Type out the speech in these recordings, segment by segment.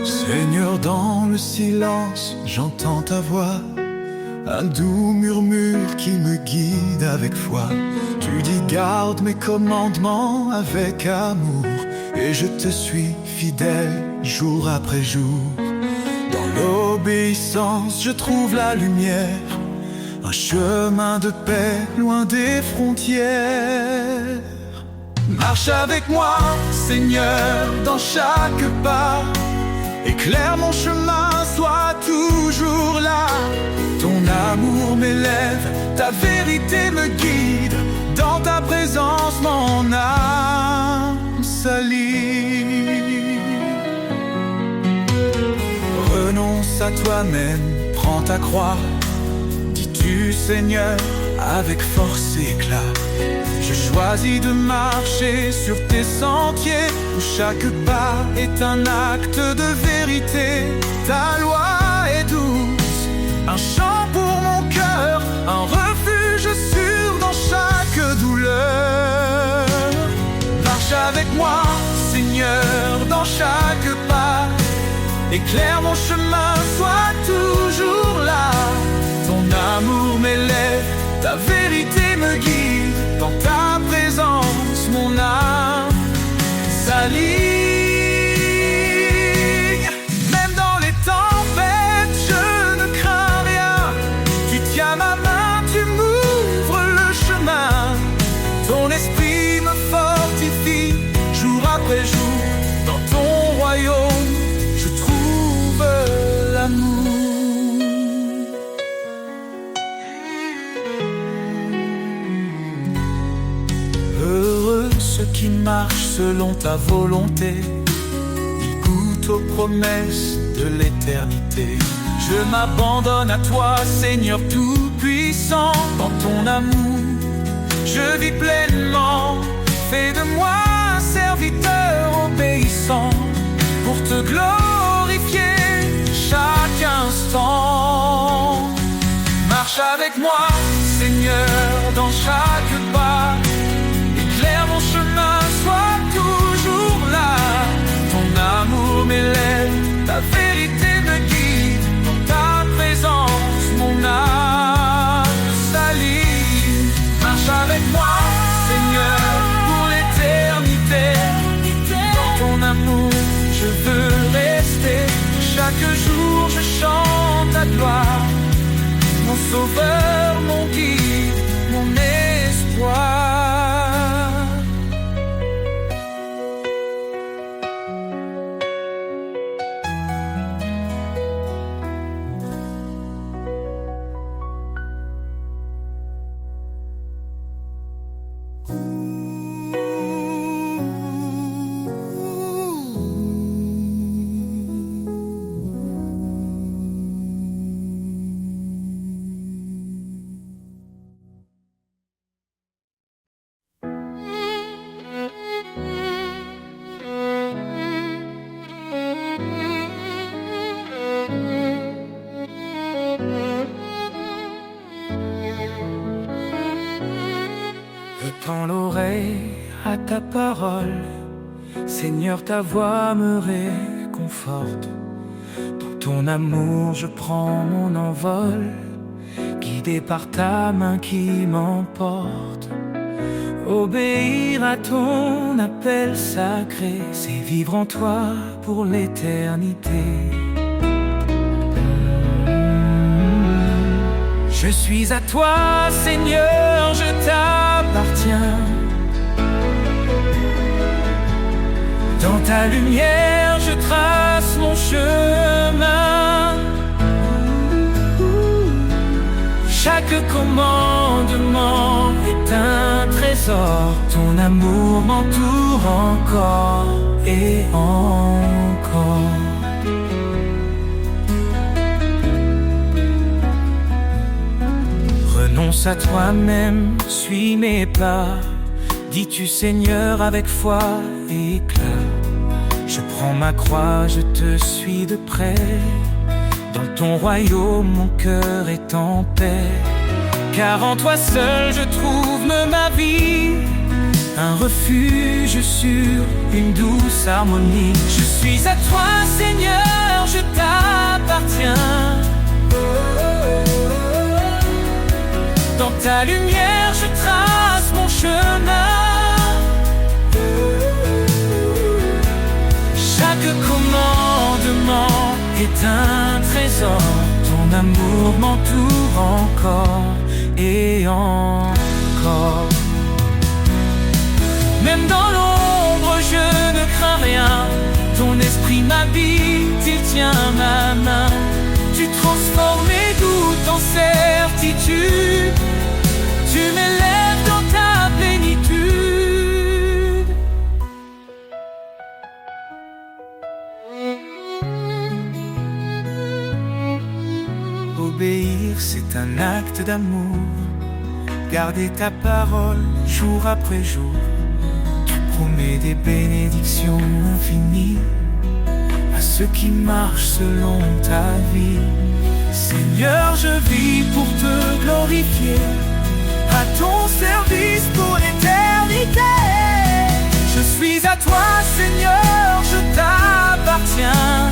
Seigneur, dans le silence, j'entends ta voix, un doux murmure qui me guide avec foi. Tu dis garde mes commandements avec amour, et je te suis fidèle jour après jour. Dans l'obéissance, je trouve la lumière, un chemin de paix loin des frontières. Marche avec moi, Seigneur, dans chaque pas. Éclaire mon chemin, sois toujours là. Ton amour m'élève, ta vérité me guide. Dans ta présence, mon âme s'allie. Renonce à toi-même, prends ta croix. Dis-tu, Seigneur, avec force et éclat. Je choisis de marcher sur tes sentiers, où chaque pas est un acte de vérité. Ta loi est douce, un chant pour mon cœur, un refuge sûr dans chaque douleur. Marche avec moi, Seigneur, dans chaque pas. Éclaire mon chemin, sois toujours là. Ton amour m'élève, ta vérité me guide. Dans ta présence, mon âme s'aligne. Même dans les tempêtes, je ne crains rien. Tu tiens ma main, tu m'ouvres le chemin. Ton esprit me fortifie jour après jour. Dans ton royaume, je trouve l'amour. Heureux ceux qui marchent selon ta volonté, ils goûtent aux promesses de l'éternité. Je m'abandonne à toi, Seigneur Tout-Puissant. Dans ton amour, je vis pleinement. Fais de moi un serviteur obéissant, pour te glorifier chaque instant. Marche avec moi, Seigneur, dans chaque pas. Éclaire mon chemin, sois toujours là. Ton amour m'élève, ta vérité me guide. Dans ta présence, mon âme s'allie. Marche avec moi, Seigneur, pour l'éternité. Dans ton amour, je veux rester. Chaque jour, je chante ta gloire. Mon sauveur, mon guide, mon espoir. Je tends l'oreille à ta parole, Seigneur, ta voix me réconforte. Dans ton amour, je prends mon envol, guidé par ta main qui m'emporte. Obéir à ton appel sacré, c'est vivre en toi pour l'éternité. Je suis à toi, Seigneur, je t'appartiens. Dans ta lumière, je trace mon chemin. Chaque commandement est un trésor. Ton amour m'entoure encore et encore. Renonce à toi-même, suis mes pas. Dis-tu, Seigneur, avec foi et éclat. Je prends ma croix, je te suis de près. Dans ton royaume, mon cœur est en paix. Car en toi seul, je trouve ma vie, un refuge sûr une douce harmonie. Je suis à toi, Seigneur, je t'appartiens. Dans ta lumière, je trace mon chemin. Chaque commandement est un trésor. Ton amour m'entoure encore et encore. Même dans l'ombre, je ne crains rien. Ton esprit m'habite, il tient ma main. Tu transformes mes doutes en certitude. Tu m'élèves dans ta plénitude. Obéir, c'est un acte d'amour. Garder ta parole jour après jour. Tu promets des bénédictions infinies à ceux qui marchent selon ta vie. Seigneur, je vis pour te glorifier, à ton service pour l'éternité. Je suis à toi, Seigneur, je t'appartiens.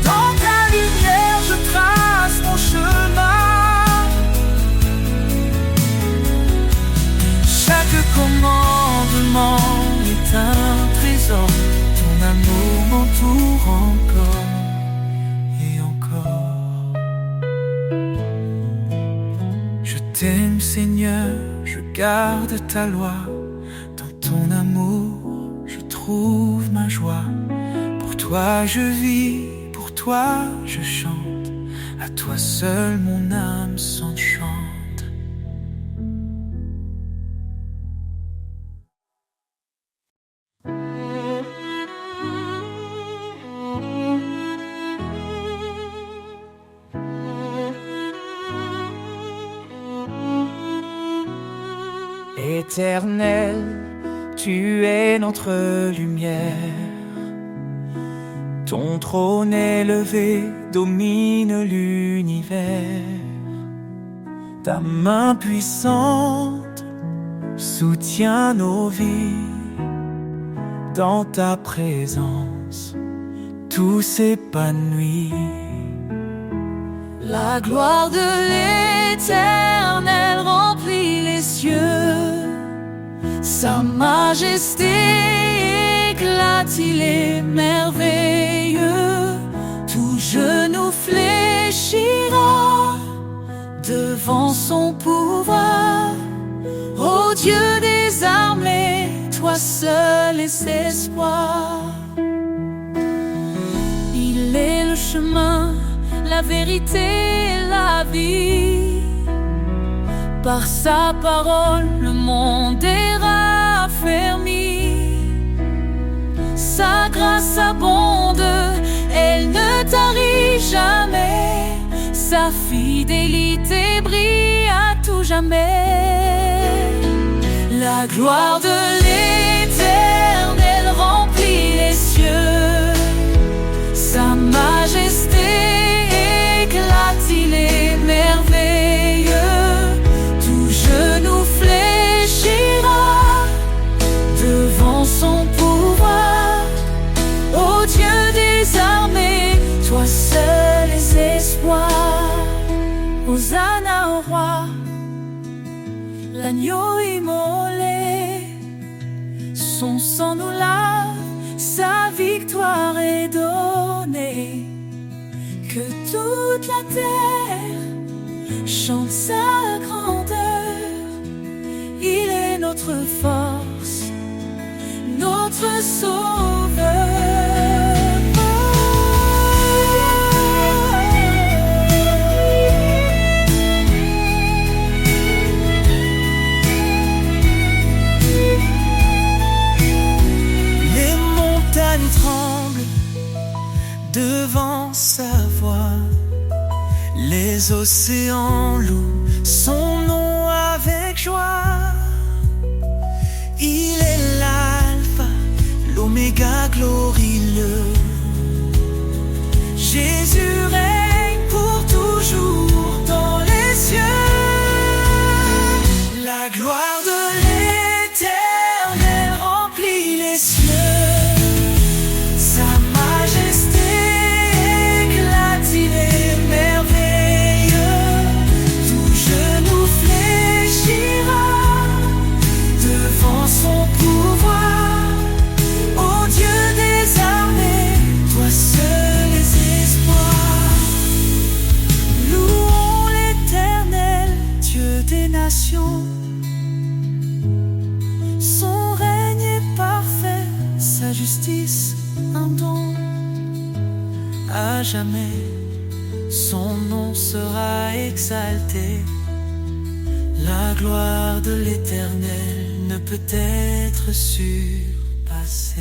Dans ta lumière, je trace mon chemin. Chaque commandement est un trésor. Ton amour m'entoure encore et encore. Je t'aime, Seigneur, je garde ta loi. Dans ton amour, je trouve ma joie. Pour toi je vis, pour toi je chante. À toi seul mon âme s'enchante. Éternel, tu es notre lumière. Ton trône élevé domine l'univers. Ta main puissante soutient nos vies. Dans ta présence, tout s'épanouit. La gloire de l'Éternel remplit les cieux. Sa majesté éclate, il est merveilleux. Tout genou fléchira devant son pouvoir. Ô Dieu des armées, toi seul est espoir. Il est le chemin, la vérité et la vie. Par sa parole, le monde est raffermi. Sa grâce abonde, elle ne tarit jamais. Sa fidélité brille à tout jamais. La gloire de l'Éternel remplit les cieux. Sa majesté éclate, il est merveilleux. Tout genou fléchira devant son pouvoir. Ô Dieu des armées, toi seul es espoir. Hosanna au roi, l'agneau immolé. Son sang nous lave, sa victoire est donnée. Que toute la terre chante sa grandeur. Il est notre force, notre sauveur. Les montagnes tremblent devant sa voix. Les océans louent son nom avec joie. Il est l'alpha, l'oméga glorieux. Jésus règne pour toujours dans les cieux. La gloire de l'Éternel justice, un don à jamais. Son nom sera exalté. La gloire de l'Éternel ne peut être surpassée.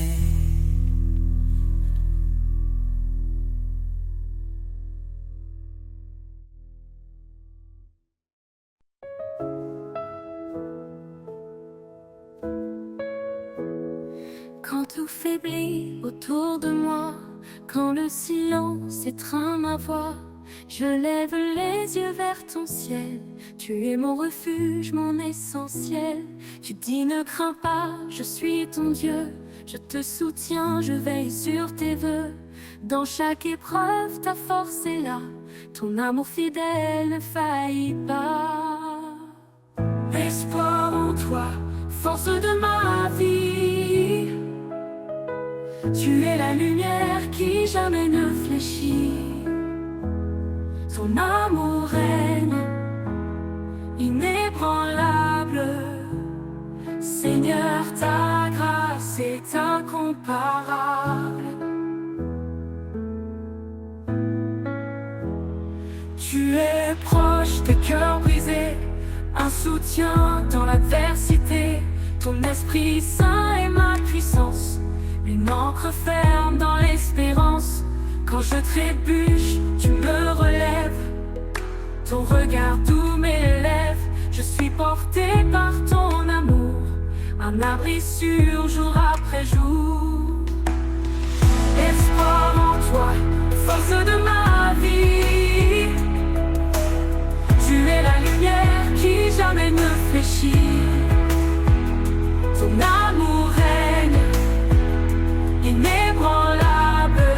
Quand tout faiblit autour de moi, quand le silence étreint ma voix, je lève les yeux vers ton ciel. Tu es mon refuge, mon essentiel. Tu dis ne crains pas, je suis ton Dieu. Je te soutiens, je veille sur tes vœux. Dans chaque épreuve, ta force est là. Ton amour fidèle ne faillit pas. Espoir en toi, force de ma vie. Tu es la lumière qui jamais ne fléchit. Ton amour règne, inébranlable. Seigneur, ta grâce est incomparable. Tu es proche des cœurs brisés, un soutien dans l'adversité. Ton Esprit Saint est ma puissance, une encre ferme dans l'espérance. Quand je trébuche, tu me relèves. Ton regard doux m'élève. Je suis porté par ton amour, un abri sûr jour après jour. Espoir en toi, force de ma vie. Tu es la lumière qui jamais ne fléchit. Ton amour règne, inébranlable.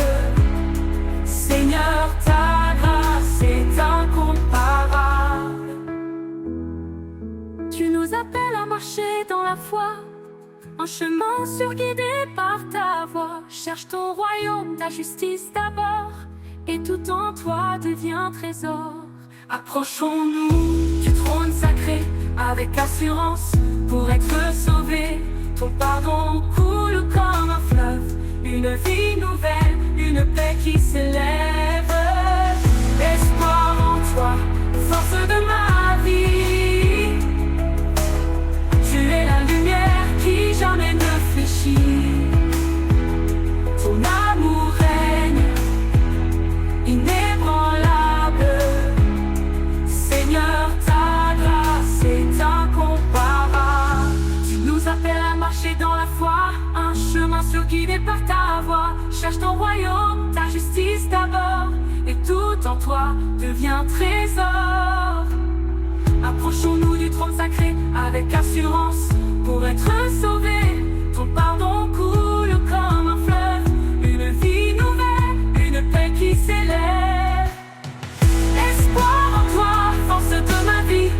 Seigneur, ta grâce est incomparable. Tu nous appelles à marcher dans la foi, un chemin surguidé par ta voix. Cherche ton royaume, ta justice d'abord, et tout en toi devient trésor. Approchons-nous du trône sacré avec assurance pour être sauvés. Ton pardon coule comme un fleuve, une vie nouvelle, une paix qui s'élève. Espoir en toi, force de ma vie. Tu es la lumière qui jamais ne fléchit. Ton amour règne, inébranlable. Seigneur, ta grâce est incomparable. Tu nous appelles à marcher dans la foi, un chemin surguidé par ta voix. Cherche ton royaume, ta justice d'abord, et tout en toi devient trésor. Approchons-nous du trône sacré avec assurance pour être sauvés. Ton pardon coule comme un fleuve, une vie nouvelle, une paix qui s'élève. Espoir en toi, force de ma vie.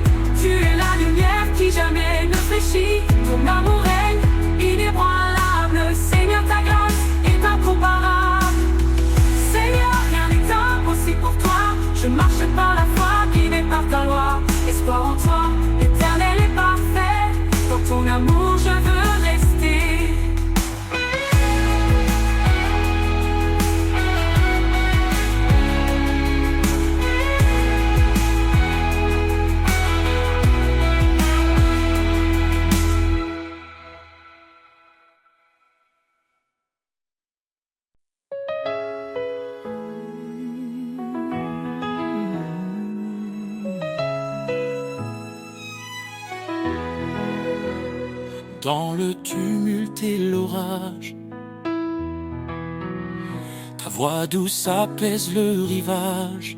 Tu es la lumière qui jamais ne fléchit. Ton amour règne, inébranlable. Seigneur, ta grâce est incomparable. Seigneur, rien n'est impossible pour toi. Je marche par la foi guidée par ta loi. Espoir en toi, l'éternel est parfait. Dans ton amour je veux rester. Dans le tumulte et l'orage, ta voix douce apaise le rivage.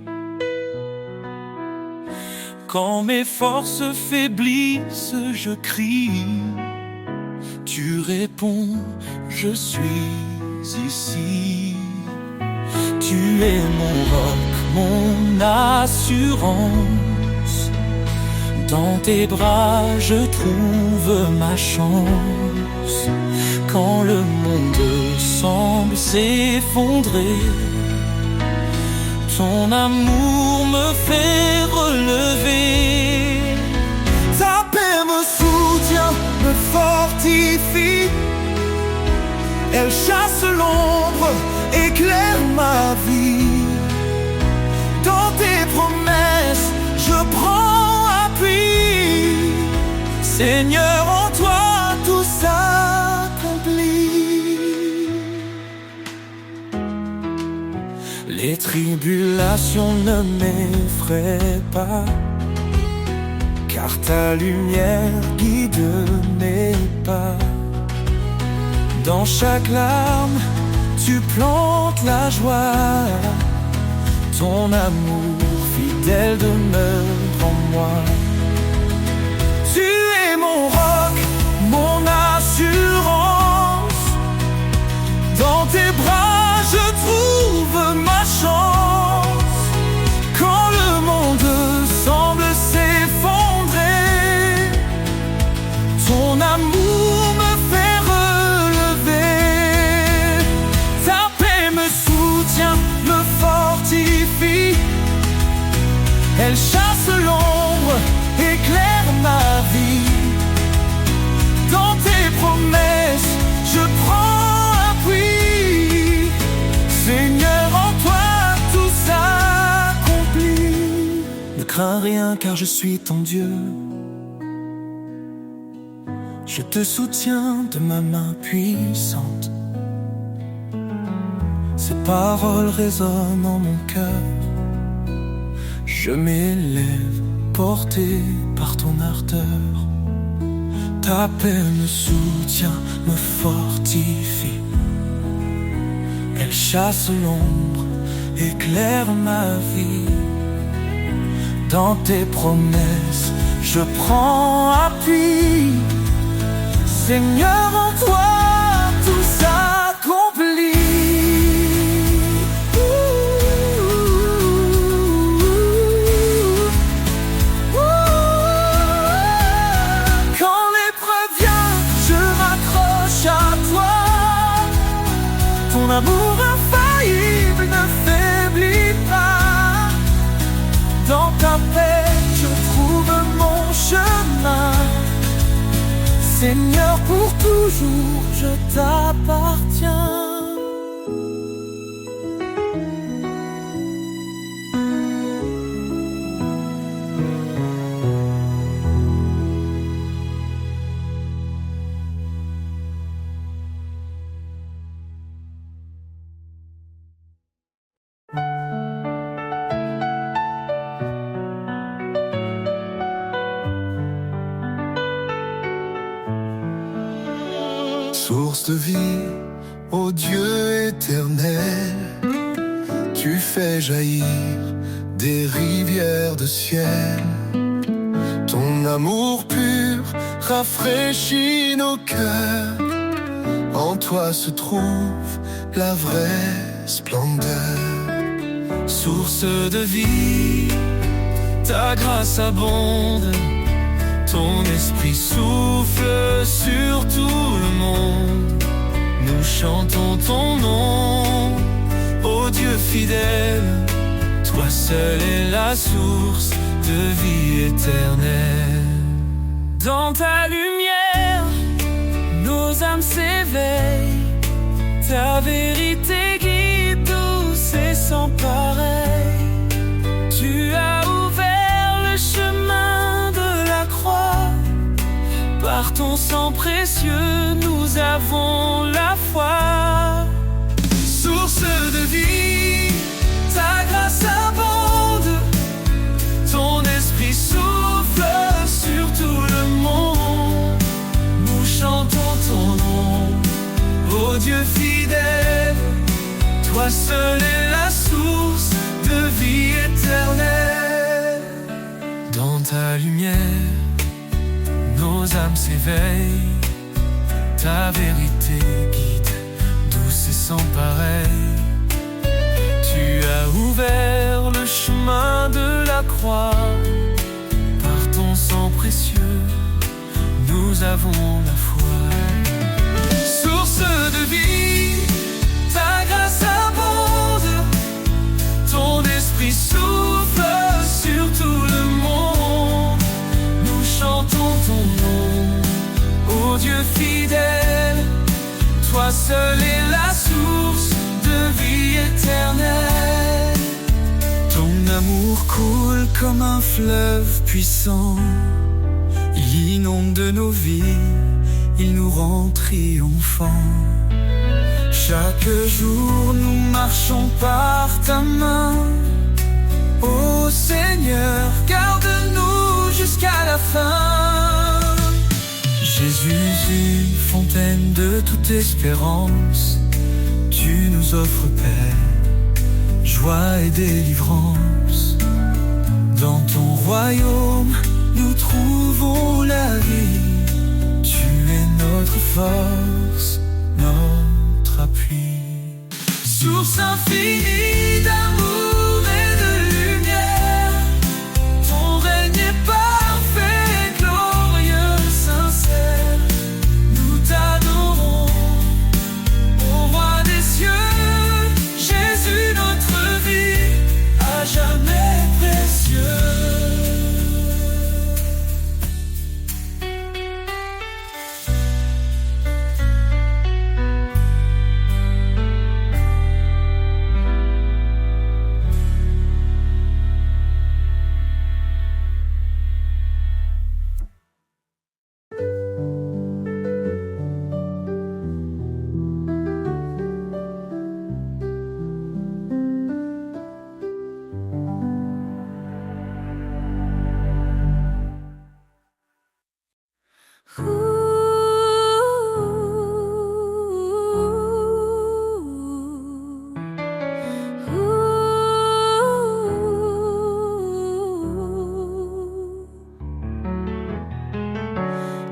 Quand mes forces faiblissent, je crie. Tu réponds, je suis ici. Tu es mon roc, mon assurance. Dans tes bras je trouve ma chance. Quand le monde semble s'effondrer, ton amour me fait relever. Ta paix me soutient, me fortifie, Elle chasse l'ombre, éclaire ma vie. Dans tes promesses, je prends appui. Seigneur, en toi tout s'accomplit. Les tribulations ne m'effraient pas, car ta lumière guide mes pas. Dans chaque larme, tu plantes la joie. Ton amour fidèle demeure en moi. Tu es mon roc, mon assurance. Dans tes bras, je trouve ma chance. Quand le monde semble s'effondrer, ton amour me fait relever. Ta paix me soutient, me fortifie. Elle chasse l'ombre, éclaire ma vie. Dans tes promesses, je prends appui. Seigneur, en toi tout s'accomplit. Ne crains rien car je suis ton Dieu. Je te soutiens de ma main puissante. Ces paroles résonnent en mon cœur. Je m'élève, porté par ton ardeur. Ta paix me soutient, me fortifie. Elle chasse l'ombre, éclaire ma vie. Dans tes promesses, je prends appui. Seigneur, en toi tout s'accomplit. Ton amour infaillible ne faiblit pas. Dans ta paix, je trouve mon chemin. Seigneur, pour toujours, je t'appartiens. Source de vie, ô Dieu éternel, tu fais jaillir des rivières de ciel. Ton amour pur rafraîchit nos cœurs. En toi se trouve la vraie splendeur. Source de vie, ta grâce abonde. Ton esprit souffle sur tout le monde. Nous chantons ton nom, ô Dieu fidèle. Toi seul es la source de vie éternelle. Dans ta lumière, nos âmes s'éveillent. Ta vérité guide douce et sans pareil. Tu as ouvert le chemin de la croix. Par ton sang précieux, nous avons la foi. Source de vie, ta grâce abonde. Ton esprit souffle sur tout le monde. Nous chantons ton nom, ô Dieu fidèle. Toi seul es la source de vie éternelle. Dans ta lumière, nos âmes s'éveillent. Ta vérité guide, douce et sans pareil. Tu as ouvert le chemin de la croix. Par ton sang précieux, nous avons la foi. Source de vie, ta grâce abonde. Ton esprit souffle sur tout le monde. Nous chantons ton nom, ô Dieu fidèle. Toi seul est la source de vie éternelle. Ton amour coule comme un fleuve puissant. Il inonde nos vies, il nous rend triomphants. Chaque jour nous marchons par ta main. Ô Seigneur, garde-nous jusqu'à la fin. Jésus, une fontaine de toute espérance, tu nous offres paix, joie et délivrance. Dans ton royaume, nous trouvons la vie. Tu es notre force, notre appui. Source infinie d'amour et de lumière, ton règne est parfait, glorieux, sincère. Nous t'adorons, ô roi des cieux, Jésus notre vie, à jamais précieux.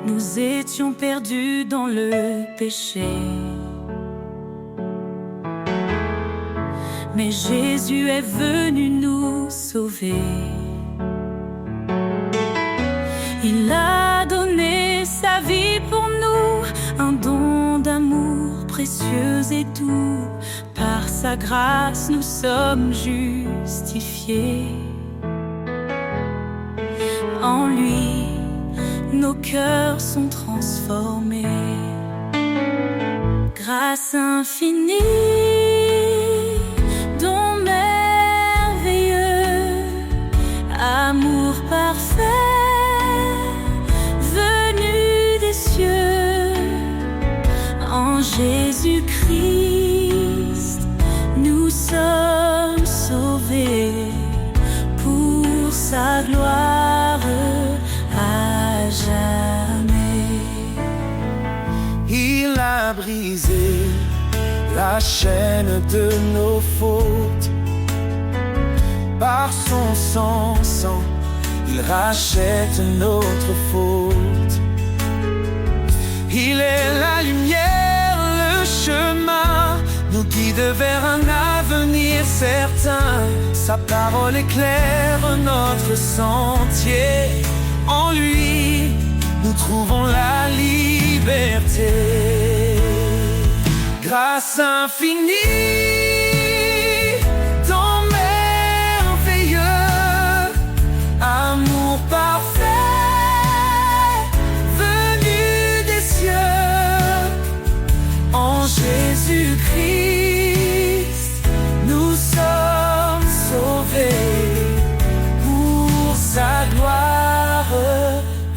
Nous étions perdus dans le péché, mais Jésus est venu nous sauver. Il a donné sa vie pour nous, un don d'amour précieux et doux. Par sa grâce nous sommes justifiés. En lui, nos cœurs sont transformés. Grâce infinie, don merveilleux, amour parfait, venu des cieux. En Jésus-Christ, nous sommes sauvés pour sa gloire à jamais. Il a brisé la chaîne de nos fautes. Par son sang, il rachète notre faute. Il est la lumière, le chemin, nous guide vers un avenir certain. Sa parole éclaire notre sentier. En lui, nous trouvons la liberté. Grâce infinie, don merveilleux, amour parfait, venu des cieux. En Jésus-Christ, nous sommes sauvés pour sa gloire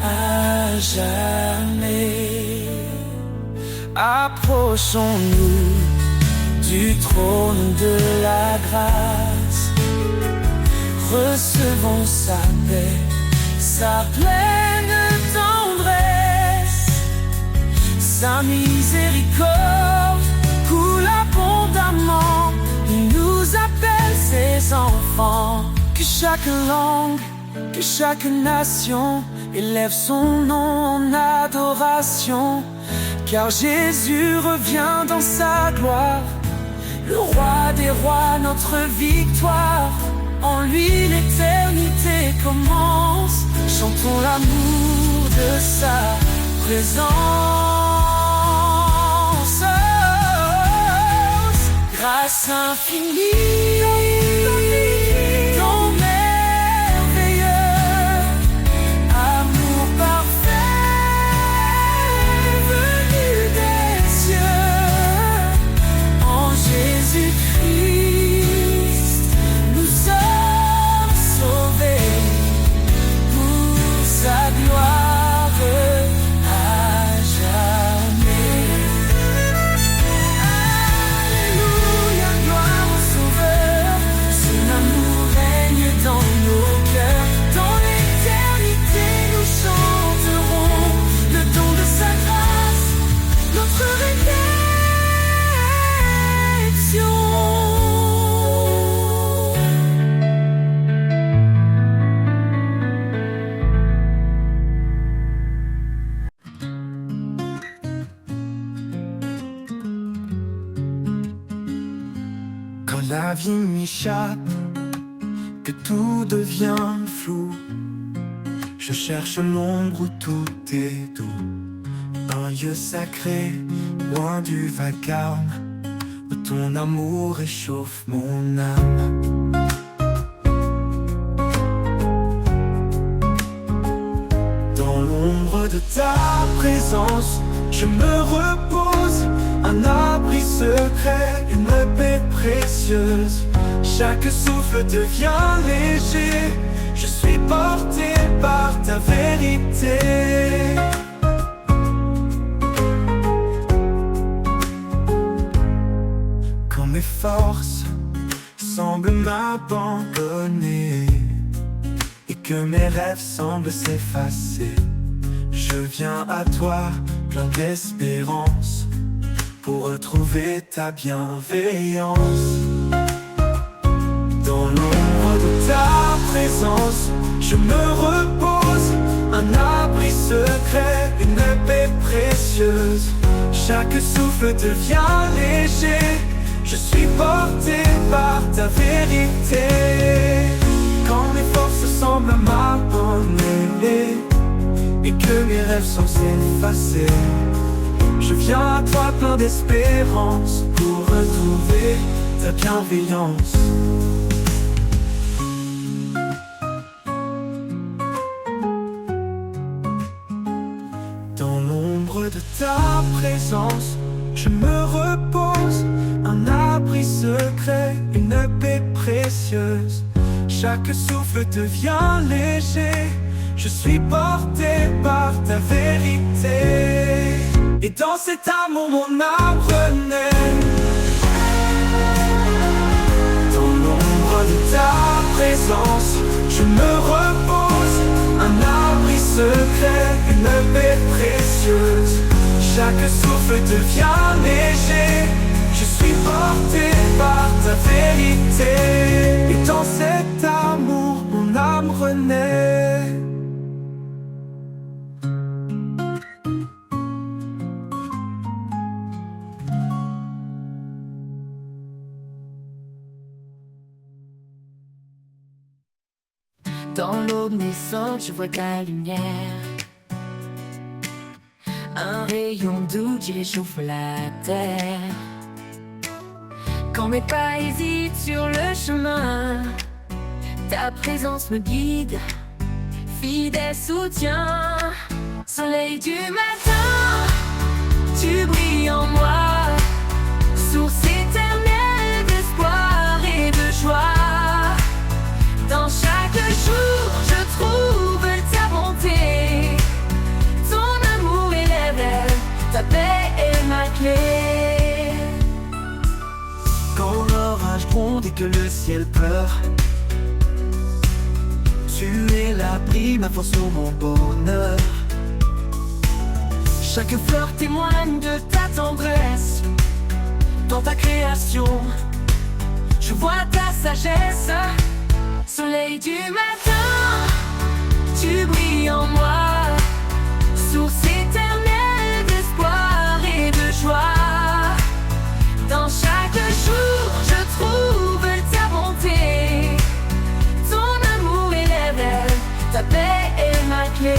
à jamais. Approchons-nous du trône de la grâce. Recevons sa paix, sa pleine tendresse. Sa miséricorde coule abondamment. Il nous appelle ses enfants. Que chaque langue, que chaque nation élève son nom en adoration. Car Jésus revient dans sa gloire, le roi des rois, notre victoire. En lui l'éternité commence. Chantons l'amour de sa présence. Grâce infinie, don merveilleux, amour parfait, venu des cieux. la vie m'échappe, que tout devient flou. Je cherche l'ombre où tout est doux, un lieu sacré, loin du vacarme, où ton amour réchauffe mon âme. Dans l'ombre de ta présence, je me repose, un abri secret, une paix précieuse. Chaque souffle devient léger, je suis porté par ta vérité. Quand mes forces semblent m'abandonner et que mes rêves semblent s'effacer, je viens à toi plein d'espérance pour retrouver ta bienveillance. Dans l'ombre de ta présence, je me repose, un abri secret, une paix précieuse. Chaque souffle devient léger, je suis porté par ta vérité. Quand mes forces semblent m'abandonner et que mes rêves semblent s'effacer, je viens à toi plein d'espérance pour retrouver ta bienveillance. Dans l'ombre de ta présence, je me repose, un abri secret, une paix précieuse. Chaque souffle devient léger, je suis porté par ta vérité. Et dans cet amour mon âme renaît. Dans l'ombre de ta présence, je me repose, un abri secret, une paix précieuse. Chaque souffle devient léger, je suis porté par ta vérité. Et dans cet amour mon âme renaît. Dans l'aube naissante, je vois ta lumière, un rayon doux qui réchauffe la terre. Quand mes pas hésitent sur le chemin, ta présence me guide, fidèle soutien. Soleil du matin, tu brilles en moi, source éternelle d'espoir et de joie. Dans chaque jour, je trouve ta bonté, ton amour est l'éveil, ta paix est ma clé. Quand l'orage gronde et que le ciel pleure, tu es l'abri, ma force sur mon bonheur. Chaque fleur témoigne de ta tendresse, dans ta création, je vois ta sagesse. Soleil du matin, tu brilles en moi, source éternelle d'espoir et de joie. Dans chaque jour, je trouve ta bonté, ton amour est l'éveil, ta paix est ma clé.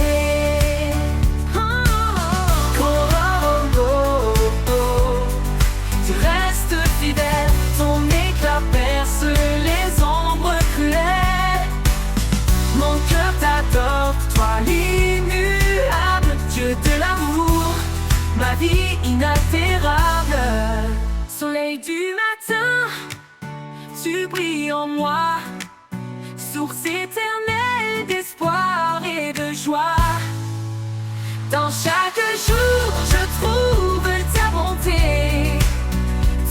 Tu restes fidèle, ton éclat perce les ombres cruelles. Mon cœur t'adore, toi l'immuable, Dieu de l'amour, ma vie inaltérable. Soleil du matin, tu brilles en moi, source éternelle d'espoir et de joie. Dans chaque jour, je trouve ta bonté,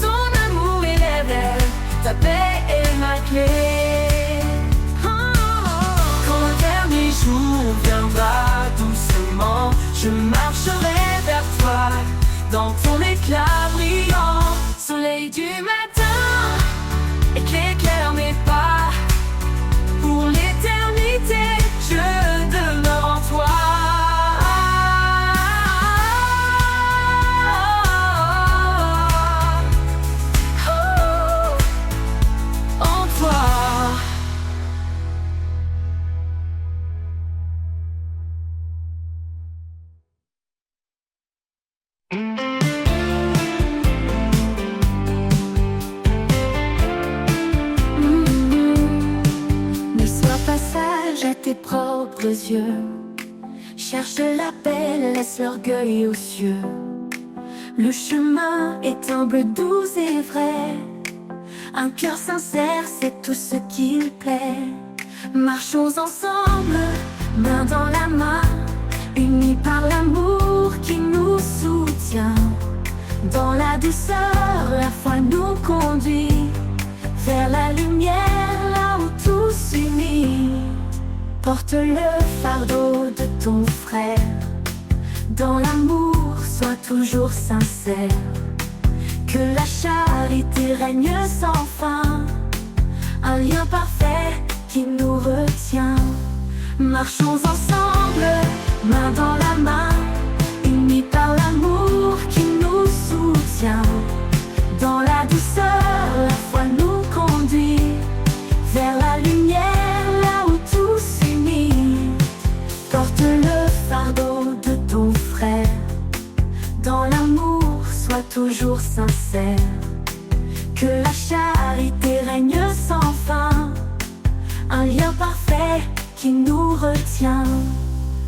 ton amour est l'éveil, ta paix est ma clé. Quand le dernier jour viendra doucement, je marcherai vers toi, dans ton éclat brillant. Soleil du matin, éclaire mes pas, pour l'éternité, je demeure en toi. tes propres yeux. Cherche la paix, laisse l'orgueil aux cieux. Le chemin est humble, doux et vrai. Un cœur sincère, c'est tout ce qu'il plaît. Marchons ensemble, main dans la main, unis par l'amour qui nous soutient. Dans la douceur, la foi nous conduit vers la lumière, là où tout s'unit. Porte le fardeau de ton frère. Dans l'amour, sois toujours sincère. Que la charité règne sans fin. Un lien parfait qui nous retient. Marchons ensemble, main dans la main, unis par l'amour qui nous soutient. Dans la douceur, la foi nous conduit vers la lumière, là où tout s'unit. Porte le fardeau de ton frère. Dans l'amour, sois toujours sincère. Que la charité règne sans fin. Un lien parfait qui nous retient.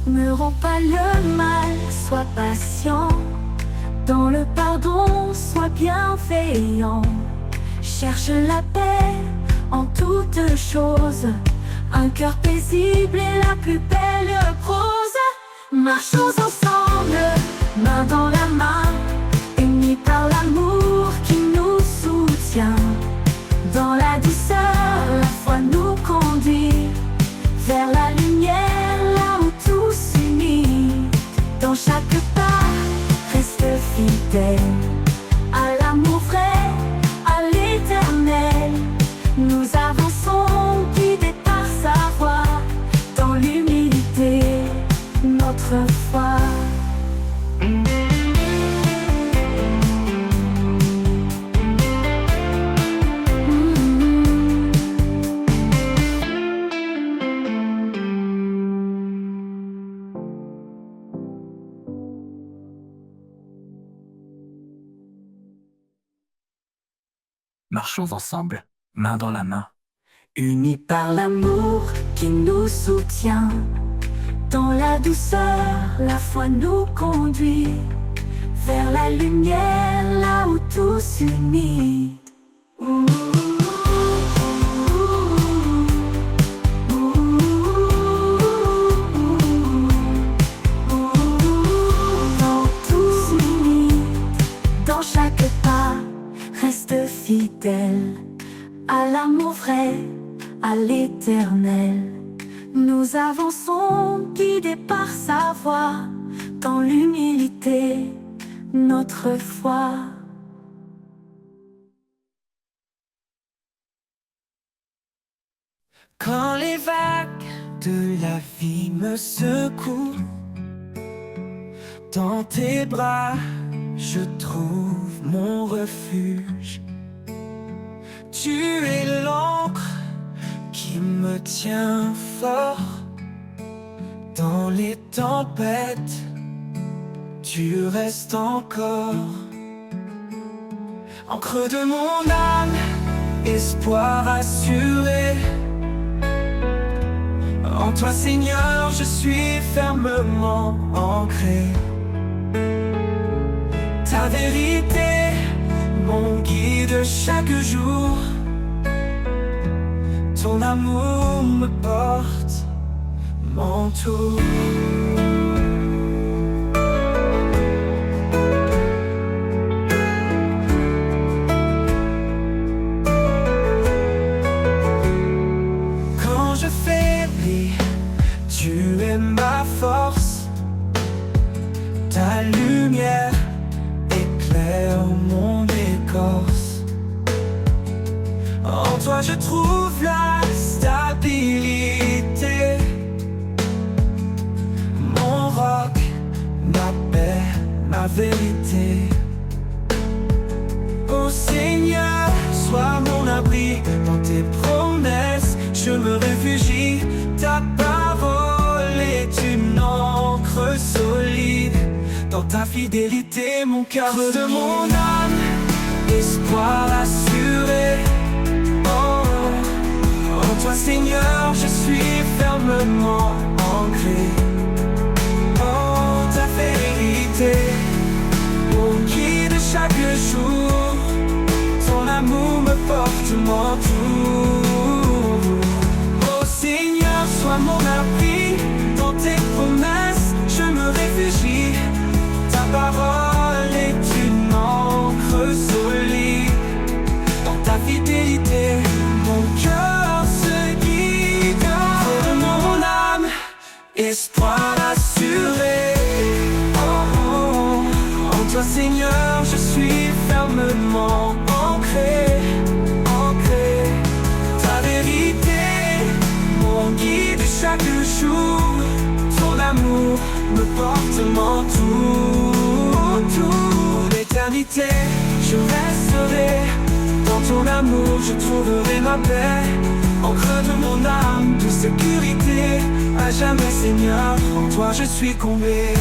Ne romps pas le mal, sois patient. Dans le pardon, sois bienveillant. Cherche la paix en toutes choses. Un cœur paisible est la plus belle prose. Marchons ensemble, main dans la main, unis par l'amour qui nous soutient. Dans la douceur, la foi nous conduit vers la lumière, là où tout s'unit. Dans chaque pas, reste fidèle à l'amour vrai, à l'éternel. Nous avançons guidés par sa voix. Dans l'humilité, notre foi. Marchons ensemble, main dans la main. Unis par l'amour qui nous soutient. Dans la douceur, la foi nous conduit vers la lumière, là où tout s'unit. Dans tout s'unit, dans chaque pas, reste fidèle à l'amour vrai, à l'éternel. Nous avançons guidés par sa voix. Dans l'humilité, notre foi. Quand les vagues de la vie me secouent, dans tes bras, je trouve mon refuge. Tu es l'encre qui me tient fort. Dans les tempêtes, tu restes encore. Encre de mon âme, espoir assuré. En toi, Seigneur, je suis fermement ancré. Ta vérité, mon guide chaque jour. Ton amour me porte, m'entoure. Quand je faiblis, tu es ma force. Ta lumière éclaire mon écorce. En toi je trouve la stabilité. Mon roc, ma paix, ma vérité. Ô Seigneur, sois mon abri. Dans tes promesses, je me réfugie. Ta parole est une encre solide. Dans ta fidélité, mon cœur de mon âme, espoir assuré. Oh, en toi, Seigneur, je suis fermement amour me porte mon tour. Oh Seigneur, sois mon appui, dans tes promesses je me réfugie. Ta parole est une encre solide, dans ta fidélité mon cœur se guide. De mon âme, espoir assuré. En toi Seigneur je suis fermement ancré. Ta vérité, mon guide chaque jour. Ton amour me porte mon tour. L'éternité, je resterai. Dans ton amour, je trouverai ma paix. Encre de mon âme, de sécurité. À jamais, Seigneur, en toi je suis comblé.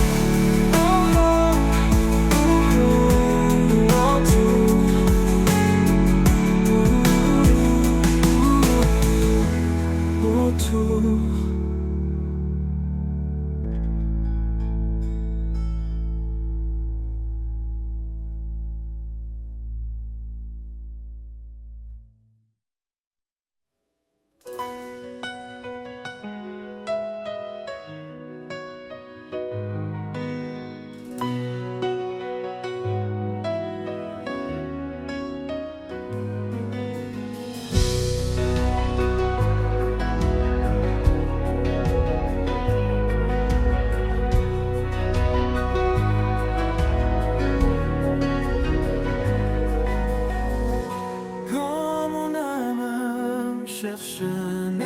Cherche un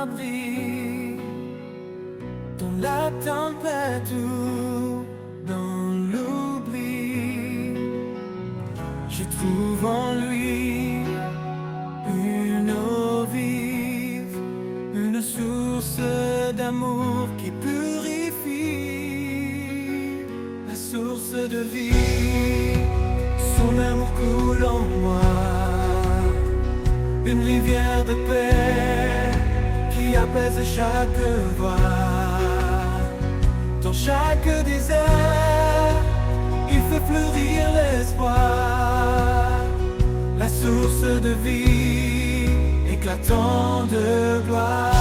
abri dans la tempête ou dans l'oubli. Je trouve en lui une eau vive, une source d'amour qui purifie, la source de vie. Son amour coule en moi, une rivière de paix qui apaise chaque voix. Dans chaque désert, il fait fleurir l'espoir. La source de vie, éclatant de gloire.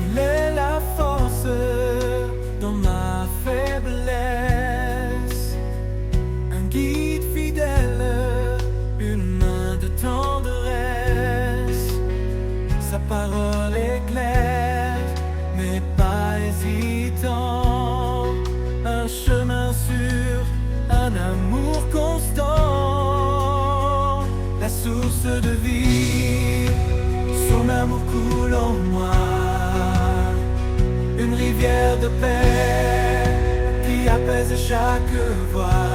Il est la force dans ma faiblesse, guide fidèle, une main de tendresse. Sa parole est claire, mais pas hésitant. Un chemin sûr, un amour constant. La source de vie, son amour coule en moi. Une rivière de paix qui apaise chaque voix.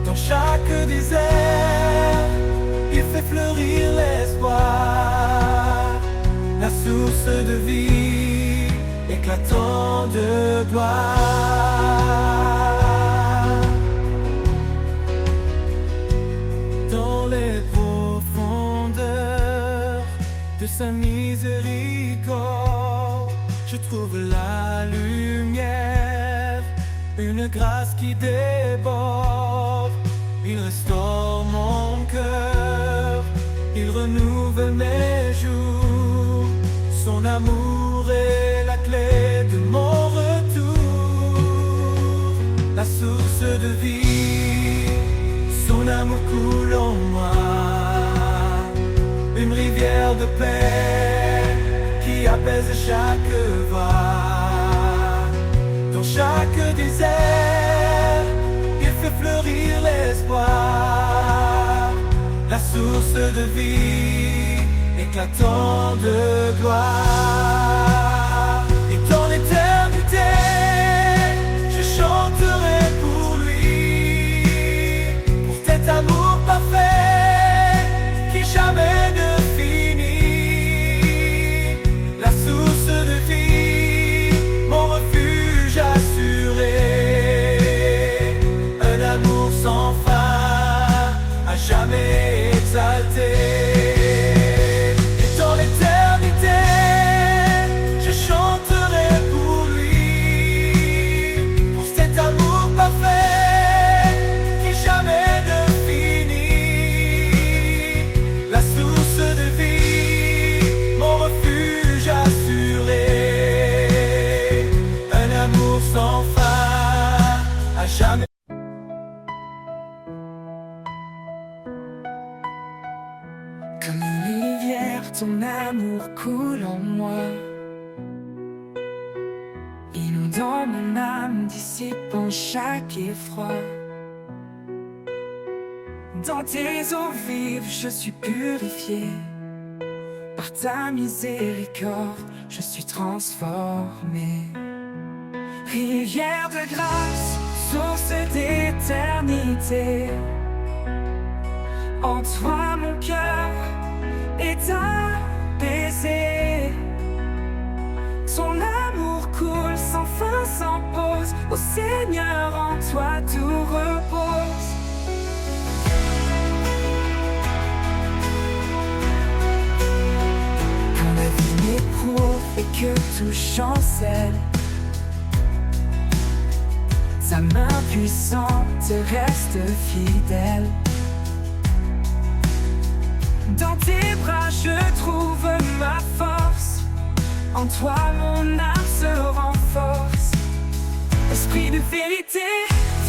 Dans chaque désert, il fait fleurir l'espoir. La source de vie, éclatant de gloire. Dans les profondeurs de sa miséricorde, je trouve la lumière, une grâce qui déborde. Il restaure mon cœur, il renouvelle mes jours. Son amour est la clé de mon retour. La source de vie, son amour coule en moi. Une rivière de paix qui apaise chaque voix. Dans chaque désert, il fait fleurir l'espoir. La source de vie, éclatant de gloire. Et dans l'éternité, je chanterai pour lui, pour cet amour parfait qui jamais ne finit. La source de vie, mon refuge assuré. Un amour sans fin, à jamais exalté. Et dans l'éternité, sans fin, à jamais. Comme une rivière, ton amour coule en moi, inondant mon âme, dissipant chaque effroi. Dans tes eaux vives, je suis purifié. Par ta miséricorde, je suis transformé. Rivière de grâce, source d'éternité, en toi mon cœur est apaisé. Ton amour coule sans fin, sans pause. Ô Seigneur, en toi tout repose. Quand la vie m'éprouve et que tout chancelle, sa main puissante reste fidèle. Dans tes bras je trouve ma force, en toi mon âme se renforce. Esprit de vérité,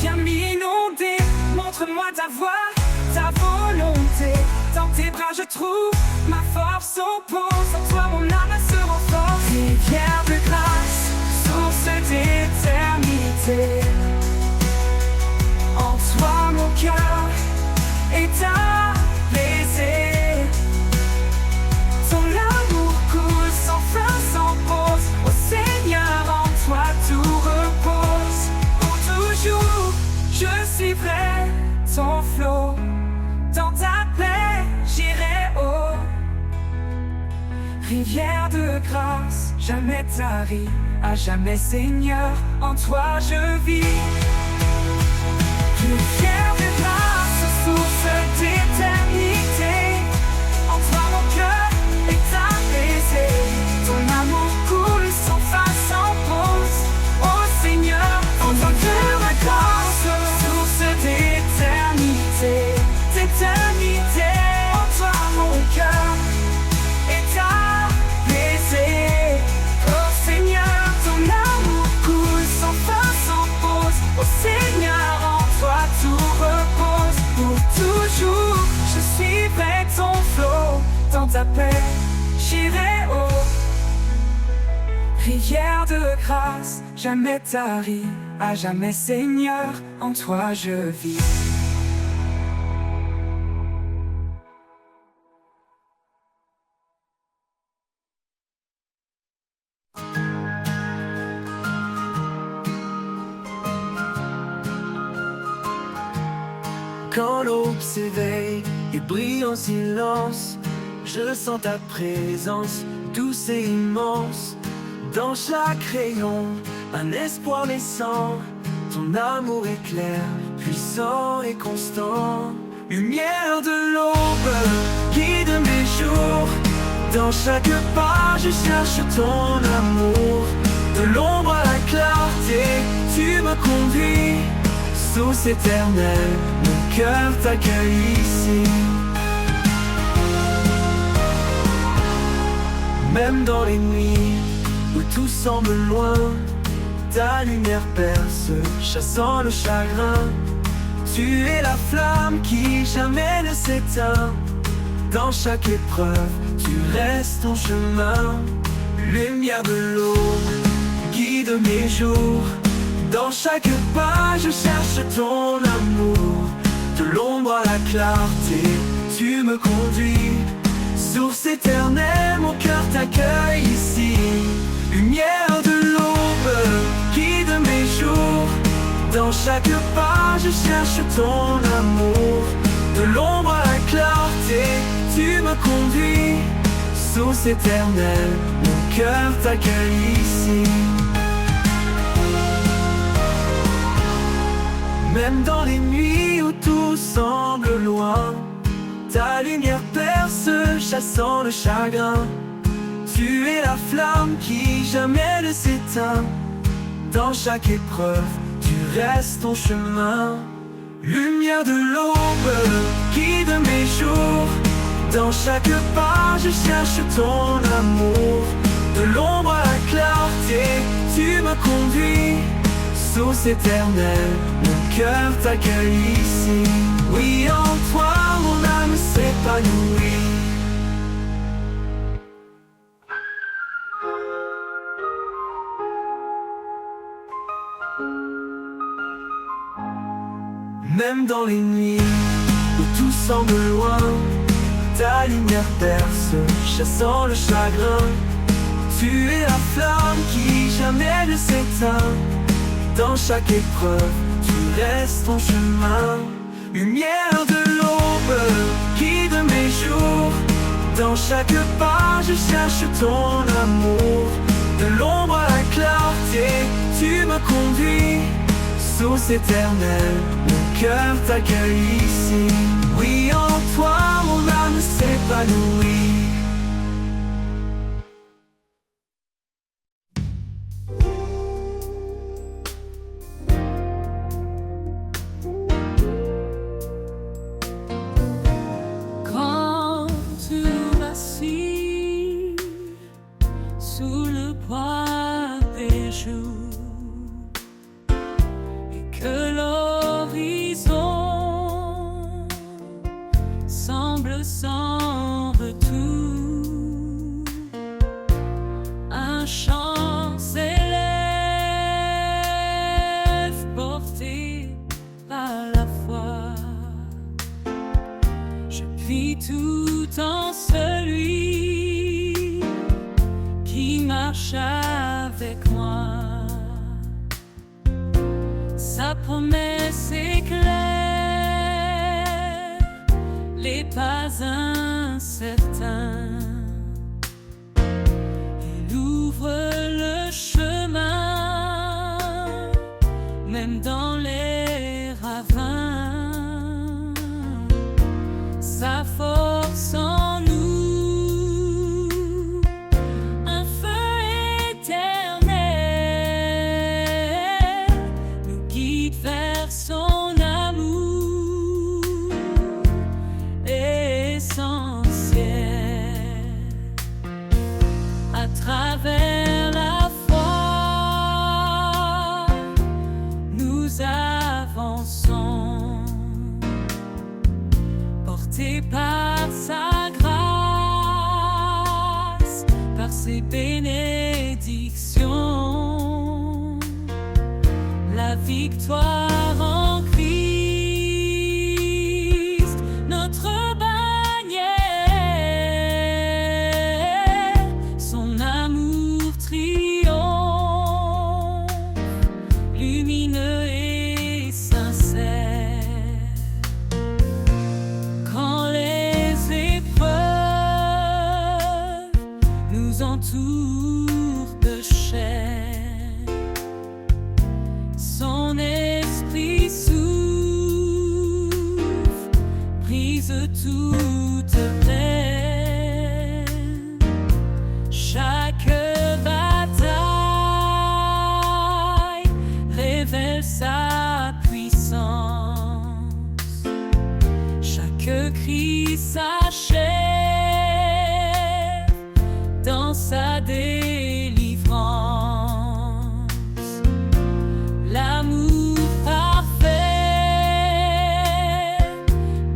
viens m'inonder, montre-moi ta voie, ta volonté. Dans tes bras je trouve ma force au pose, en toi mon âme se renforce. Rivière de grâce, source d'éternité, en toi mon cœur est apaisé. Ton amour coule sans fin, sans pause. Ô Seigneur, en toi tout repose. Pour toujours, je suivrai ton flot. Dans ta paix, j'irai haut. Rivière de grâce, jamais tarie, à jamais Seigneur, en toi je vis. Rivière de grâce, source d'éternité, en toi mon cœur est apaisé. Ton amour coule sans fin, sans pause. Ô Seigneur, en toi que ma grâce, source d'éternité, d'éternité, en toi mon cœur est apaisé. Ô Seigneur, ton amour coule sans fin, sans pause. Ô Seigneur, en toi tout repose. Pour toujours, je suivrai ton flot. Dans ta paix, j'irai haut. Rivière de grâce, jamais tarie, à jamais Seigneur, en toi je vis. Quand l'aube s'éveille et brille en silence, je sens ta présence douce et immense. Dans chaque rayon, un espoir naissant. Ton amour est clair, puissant et constant. Lumière de l'aube, guide mes jours. Dans chaque pas, je cherche ton amour. De l'ombre à la clarté, tu me conduis. Source éternelle, mon cœur t'accueille ici. Même dans les nuits où tout semble loin, ta lumière perce, chassant le chagrin. Tu es la flamme qui jamais ne s'éteint. Dans chaque épreuve, tu restes en chemin. Lumière de l'aube, guide mes jours. Dans chaque pas, je cherche ton amour. De l'ombre à la clarté, tu me conduis. Source éternelle, mon cœur t'accueille ici. Lumière de l'aube, guide mes jours. Dans chaque pas, je cherche ton amour. De l'ombre à la clarté, tu me conduis. Source éternelle, mon cœur t'accueille ici. Même dans les nuits où tout semble loin, ta lumière perce, chassant le chagrin. Tu es la flamme qui jamais ne s'éteint. Dans chaque épreuve, tu restes ton chemin. Lumière de l'aube, guide mes jours. Dans chaque pas, je cherche ton amour. De l'ombre à la clarté, tu me conduis. source éternelle, mon cœur t'accueille ici. Oui, en toi mon âme s'épanouit. Même dans les nuits où tout semble loin, ta lumière perce, chassant le chagrin. Tu es la flamme qui jamais ne s'éteint. Dans chaque épreuve, tu restes ton chemin. Lumière de l'aube, guide mes jours. Dans chaque pas, je cherche ton amour. De l'ombre à la clarté, tu me conduis. Source éternelle, mon cœur t'accueille ici. Oui, en toi, mon âme s'épanouit. Quand tu vacilles sous le poids des jours, que l'horizon semble sans retour, un chant s'élève porté par la foi. Je puis tout en celui qui marche avec moi. Sa promesse est claire, les pas incertains. Il ouvre le chemin, même dans les ravins. Sa force en nous, un feu éternel, nous guide vers son amour essentiel. À travers la foi, nous avançons, portés par sa grâce, par ses bénédictions. La victoire en Christ, notre bannière, son amour triomphe, lumineux et sincère. Quand les épreuves nous entourent de chair, son esprit souffle, brise toute peine. Chaque bataille révèle sa puissance. Chaque cri s'achève dans sa délivrance. L'amour parfait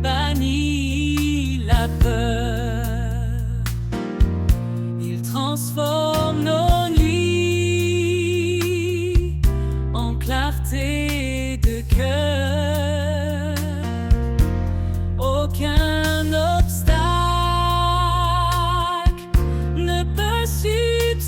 bannit la peur. Il transforme nos nuits en clarté de cœur. Aucun obstacle ne peut subsister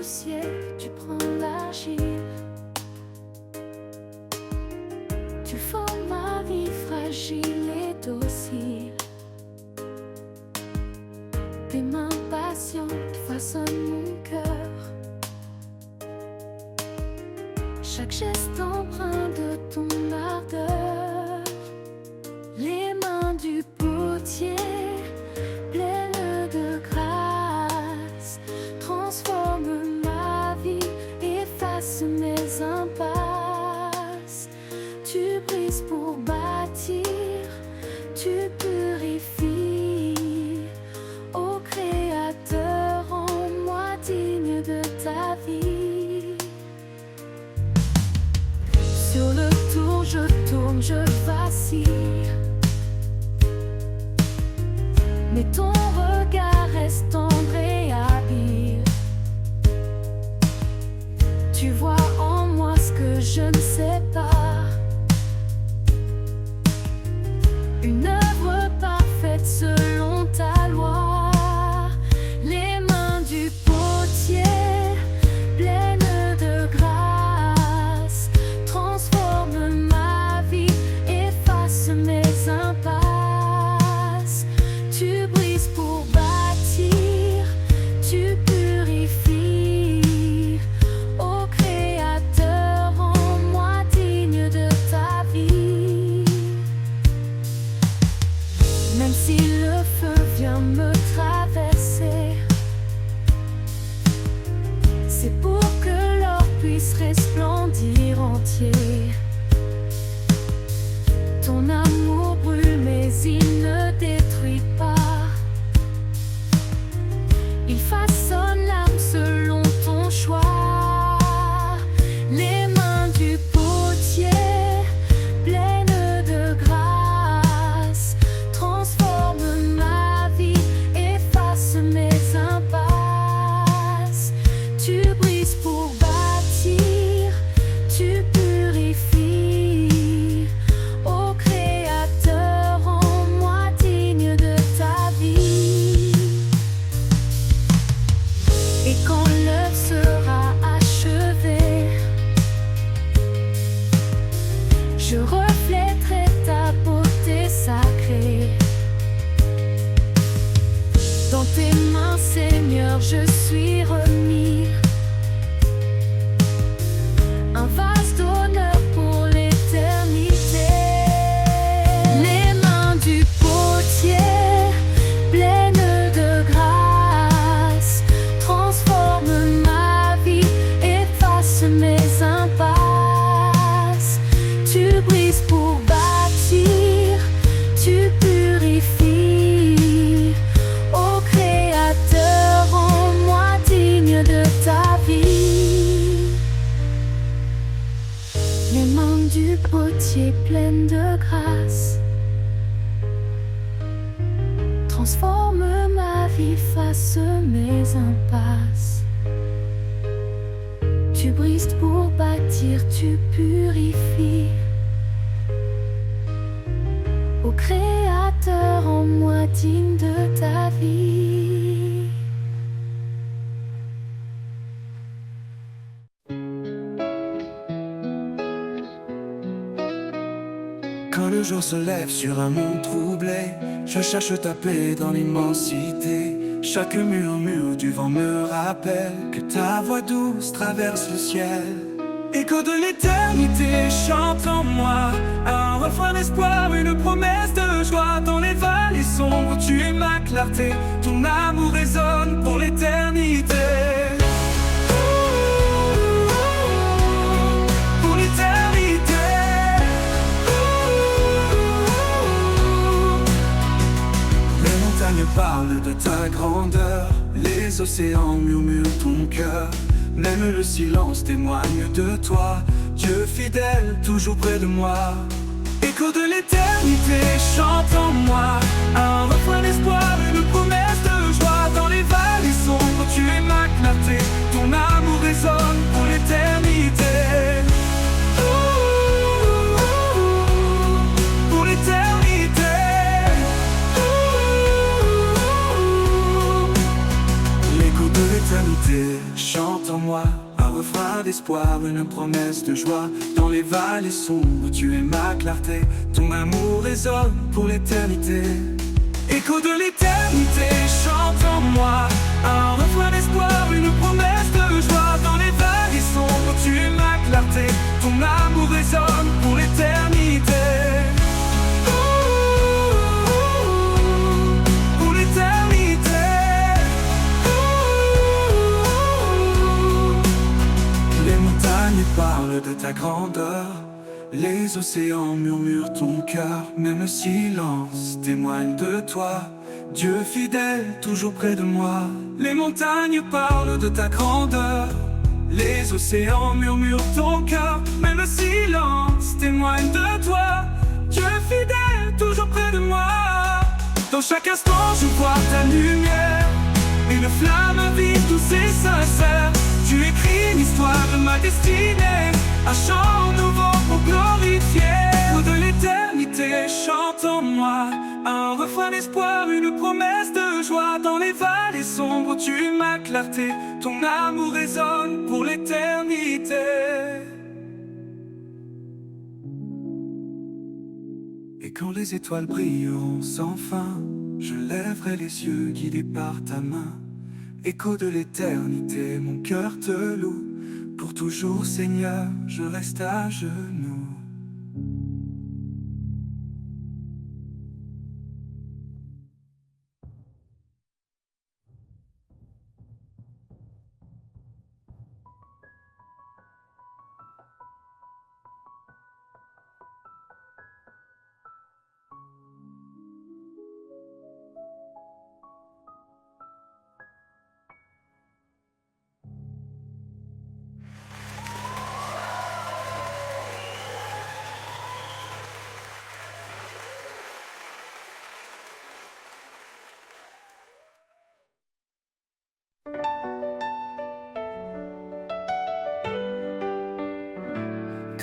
poussière, tu prends l'argile. Tu formes ma vie fragile et docile. Tes mains patientes façonnent mon cœur. Chaque geste empreint de ton ardeur. Les mains du potier, pleines de grâce, transforment ma vie, effacent mes impasses. Tu brises pour bâtir, tu purifies. Ô Créateur, rends-moi digne de ta vie. Sur le tour, je tourne, je vacille. Mais ton regard reste tendre et habile. Tu vois en moi ce que je ne sais pas. Une œuvre parfaite selon ta loi. Les mains du potier, pleines de grâce, transforment ma vie, effacent mes impasses. Tu brises pour bâtir, tu purifies. Ô Créateur, rends-moi digne de ta vie. Même si le feu vient me traverser, c'est pour que l'or puisse resplendir entier. Ton amour brûle mais il ne détruit pas. Il façonne l'âme selon ton choix. Les mains du potier, pleines de grâce, transforment ma vie, effacent mes impasses. Tu brises pour bâtir, tu purifies. Ô Créateur, rends-moi digne de ta vie. Et quand l'œuvre sera achevée, je reflèterai ta beauté sacrée. Dans tes mains, Seigneur, je suis remis. Un vase d'honneur pour l'éternité. Les mains du potier, pleines de grâce, transforment ma vie, effacent mes impasses. Tu brises pour bâtir, tu purifies. Ô Créateur, rends-moi digne de ta vie. Les mains du potier pleines de grâce transforment ma vie, face mes impasses. Tu brises pour bâtir, tu purifies. Ô Créateur, rends-moi digne de ta vie. Quand le jour se lève sur un monde troublé, je cherche ta paix dans l'immensité. Chaque murmure du vent me rappelle que ta voix douce traverse le ciel. Écho de l'éternité chante en moi, un refrain d'espoir, une promesse de joie. Dans les vallées sombres, tu es ma clarté, ton amour résonne pour l'éternité. Pour l'éternité. Les montagnes parlent de ta grandeur, les océans murmurent ton cœur. Même le silence témoigne de toi, Dieu fidèle, toujours près de moi. Écho de l'éternité chante en moi, un refrain d'espoir, une promesse de joie. Dans les vallées sombres, tu es ma clarté, ton amour résonne pour l'éternité. Pour l'éternité. L'écho de l'éternité chante en d'espoir, une promesse de joie. Dans les vallées sombres, tu es ma clarté. Ton amour résonne pour l'éternité. Écho de l'éternité, chante en moi un refrain d'espoir, une promesse de joie. Dans les vallées sombres, tu es ma clarté. Ton amour résonne pour l'éternité. Pour l'éternité. Les montagnes parlent de ta grandeur. Les océans murmurent ton cœur, même le silence témoigne de toi. Dieu fidèle, toujours près de moi. Les montagnes parlent de ta grandeur. Les océans murmurent ton cœur, même le silence témoigne de toi. Dieu fidèle, toujours près de moi. Dans chaque instant je vois ta lumière, une flamme vive, douce et sincère. Tu écris l'histoire de ma destinée, un chant nouveau pour glorifier. De l'éternité chante en moi un refrain d'espoir, une promesse de joie. Dans les vallées sombres, tu es ma clarté. Ton amour résonne pour l'éternité. Et quand les étoiles brilleront sans fin, je lèverai les yeux guidés par ta main. Écho de l'éternité, mon cœur te loue. Pour toujours, Seigneur, je reste à genoux.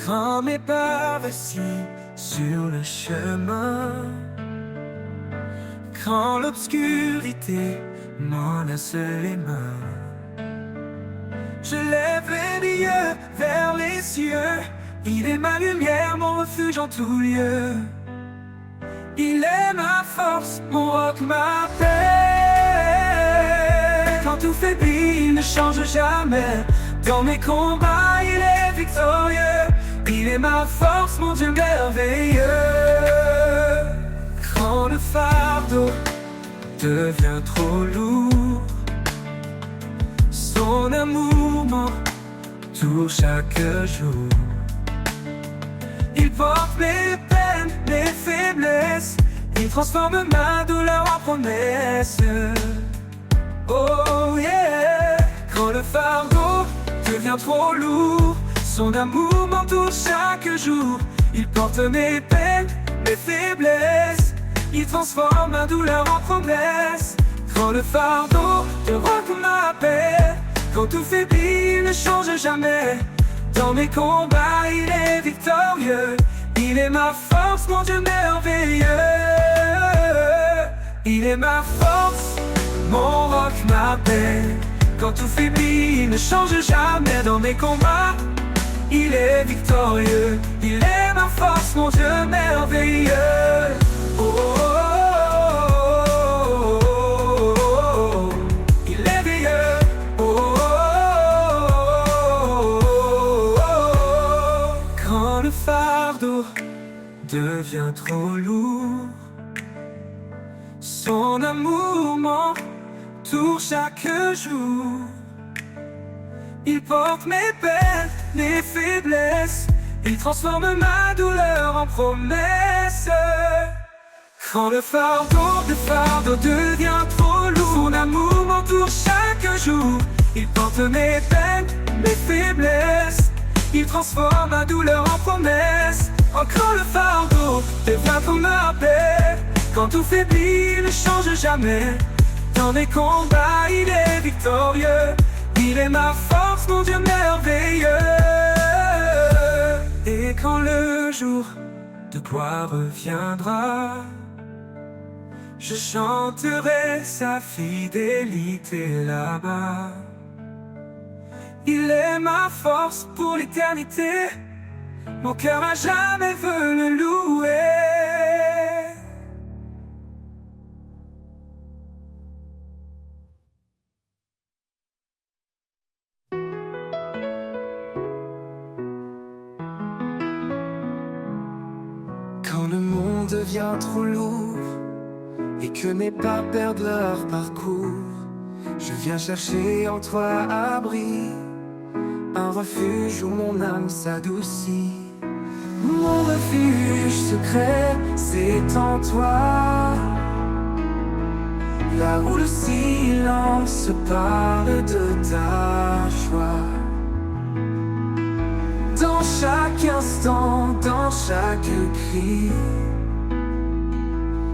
Quand mes pas vacillent sur le chemin, quand l'obscurité menace les mains, je lève les yeux vers les cieux. Il est ma lumière, mon refuge en tout lieu. Il est ma force, mon roc, ma paix. Quand tout faiblit, il ne change jamais. Dans mes combats, il est victorieux. Il est ma force, mon Dieu merveilleux. Quand le fardeau devient trop lourd, son amour m'entoure chaque jour. Il porte mes peines, mes faiblesses. Il transforme ma douleur en promesse. Oh yeah. Quand le fardeau devient trop lourd, son amour m'entoure chaque jour. Il porte mes peines, mes faiblesses. Il transforme ma douleur en promesse. Quand le fardeau te rend ma paix, quand tout faiblit, il ne change jamais. Dans mes combats, il est victorieux. Il est ma force, mon Dieu merveilleux. Il est ma force, mon roc, ma paix. Quand tout faiblit, il ne change jamais. Dans mes combats, il est victorieux. Il est ma force, mon Dieu merveilleux. Oh, oh, oh, oh, oh. Il est veilleux. Oh, oh, oh, oh. Quand le fardeau devient trop lourd, son amour m'entoure chaque jour. Il porte mes peines, mes faiblesses. Il transforme ma douleur en promesse. Quand le fardeau devient trop lourd, son amour m'entoure chaque jour. Il porte mes peines, mes faiblesses. Il transforme ma douleur en promesse. Quand le fardeau devient trop ma paix, quand tout faiblit, il ne change jamais. Dans mes combats, il est victorieux. Il est ma force, mon Dieu merveilleux. Et quand le jour de gloire reviendra, je chanterai sa fidélité là-bas. Il est ma force pour l'éternité. Mon cœur à jamais veut le louer. Quand le monde devient trop lourd et que mes pas perdent leur parcours, je viens chercher en toi abri, un refuge où mon âme s'adoucit. Mon refuge secret, c'est en toi, là où le silence parle de ta joie. Dans chaque instant, dans chaque cri,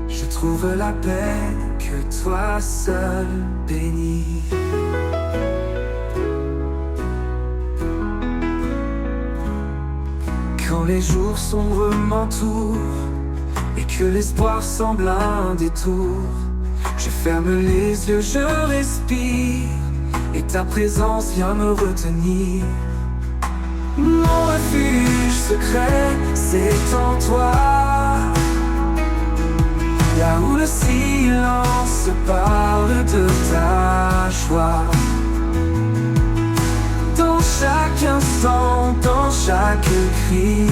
je trouve la paix que toi seul bénis. Quand les jours sombres m'entourent et que l'espoir semble un détour, je ferme les yeux, je respire et ta présence vient me retenir. Mon refuge secret, c'est en toi, là où le silence parle de ta joie. Dans chaque instant, dans chaque cri,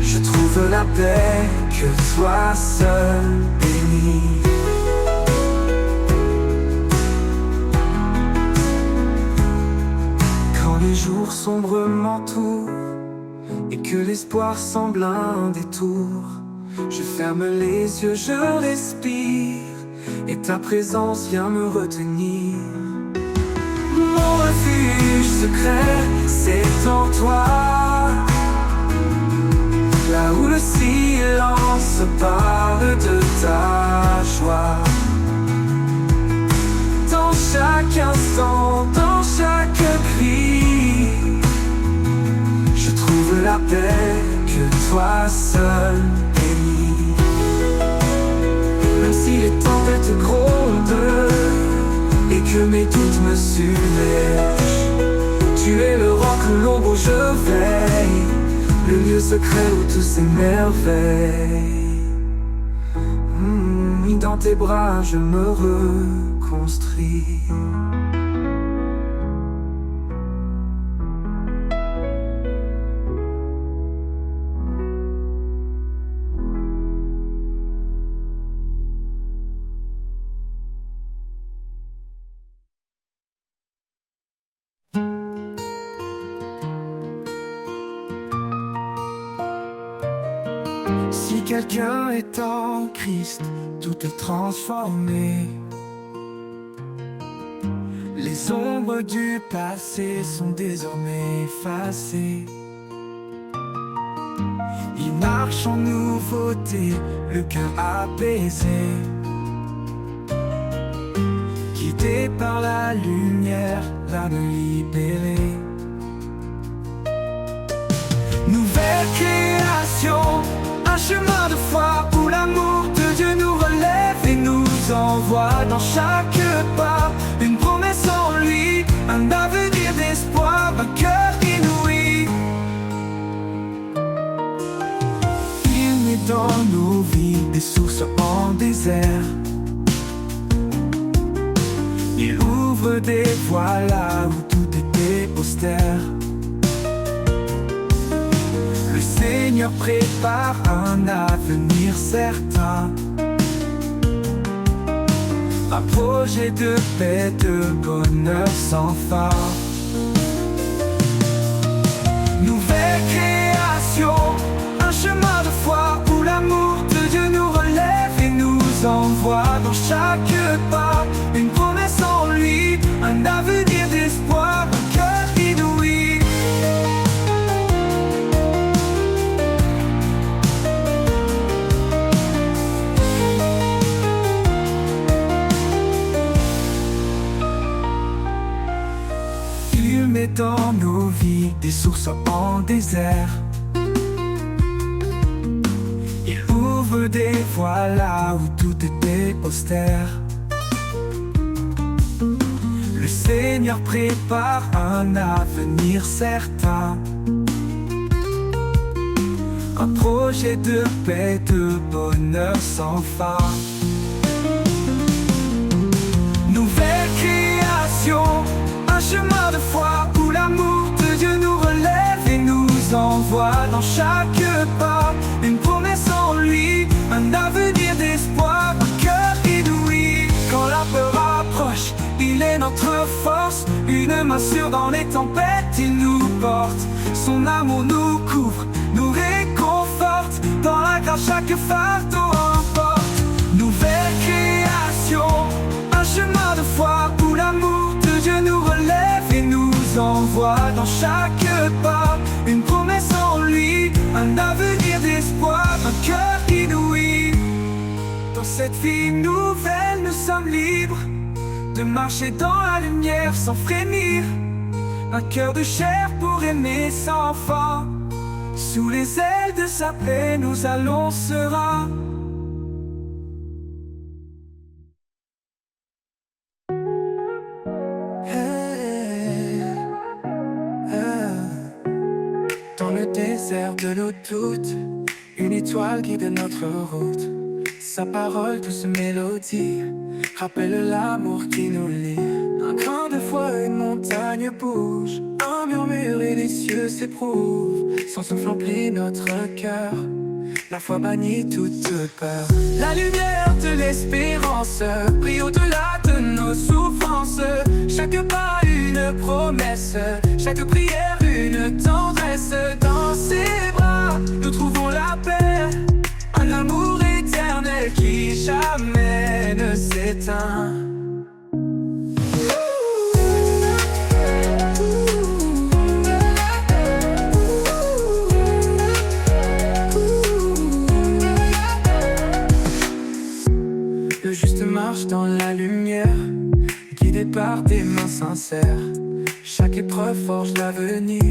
je trouve la paix que toi seul bénis. Quand les jours sombres m'entourent et que l'espoir semble un détour, je ferme les yeux, je respire et ta présence vient me retenir. Mon refuge secret, c'est en toi, là où le silence parle de ta joie. Dans chaque instant, dans chaque cri, je trouve la paix que toi seul bénis. Même si les tempêtes grondent et que mes doutes me submergent, tu es le roc, l'ombre où je veille, le lieu secret où tout s'émerveille. Dans tes bras je me reconstruis. Si quelqu'un est en Christ, tout est transformé. Les ombres du passé sont désormais effacées. Il marche en nouveauté, le cœur apaisé, guidé par la lumière, l'âme libérée. Nouvelle création, un chemin de foi où l'amour de Dieu nous relève et nous envoie dans chaque pas une promesse en lui, un avenir d'espoir, un cœur inouï. Il met dans nos vies des sources en désert. Il ouvre des voies là où tout était austère. Le Seigneur prépare un avenir certain, un projet de paix, de bonheur sans fin. Nouvelle création, un chemin de foi où l'amour de Dieu nous relève et nous envoie dans chaque pas une promesse en lui, un avenir d'espoir, un cœur inouï. Il met dans nos vies des sources en désert. Il ouvre des voies là où tout était austère. Le Seigneur prépare un avenir certain, un projet de paix, de bonheur sans fin. Nouvelle création, un chemin de foi où l'amour de Dieu nous relève et nous envoie dans chaque pas une promesse en lui, un avenir d'espoir, un cœur inouï. Quand la peur approche, il est notre force, une main sûre dans les tempêtes, il nous porte. Son amour nous couvre, nous réconforte, dans la grâce chaque fardeau emporte. Nouvelle création, un chemin de foi où l'amour de Dieu nous relève et nous envoie dans chaque pas une promesse en lui, un avenir d'espoir, un cœur inouï. Dans cette vie nouvelle, nous sommes libres de marcher dans la lumière sans frémir, un cœur de chair pour aimer sans fin. Sous les ailes de sa paix, nous allons sereins. Dans le désert de nos doutes, une étoile guide notre route. Sa parole, douce mélodie, rappelle l'amour qui nous lie. Un grain de foi, une montagne bouge, un murmure et les cieux s'éprouvent. Son souffle emplit notre cœur, la foi bannit toute peur. La lumière de l'espérance brille au-delà de nos souffrances. Chaque pas une promesse, chaque prière une tendresse. Dans ses bras, nous trouvons la paix, un amour éternel qui jamais ne s'éteint. Le juste marche dans la lumière, guidé par des mains sincères. Chaque épreuve forge l'avenir,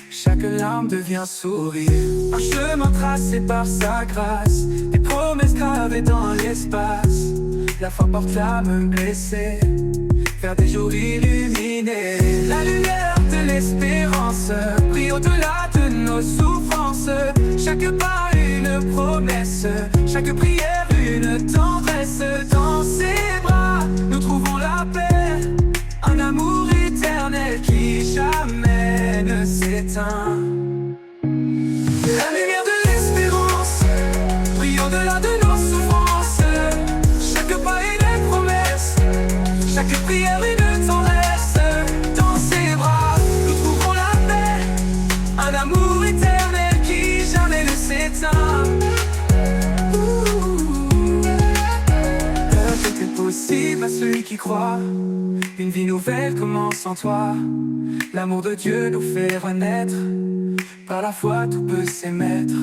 chaque larme devient sourire. Un chemin tracé par sa grâce, des promesses gravées dans l'espace. La foi porte l'âme blessée vers des jours illuminés. La lumière de l'espérance brille au-delà de nos souffrances. Chaque pas une promesse, chaque prière une tendresse. Dans ses bras, nous trouvons la paix, un amour éternel qui jamais ne s'éteint. La lumière de l'espérance brille au-delà de nos souffrances. Chaque pas une promesse, chaque prière une tendresse. Dans ses bras, nous trouvons la paix, un amour éternel qui jamais ne s'éteint. Tout est possible à celui qui croit. Une vie nouvelle commence en toi. L'amour de Dieu nous fait renaître. Par la foi tout peut s'émettre.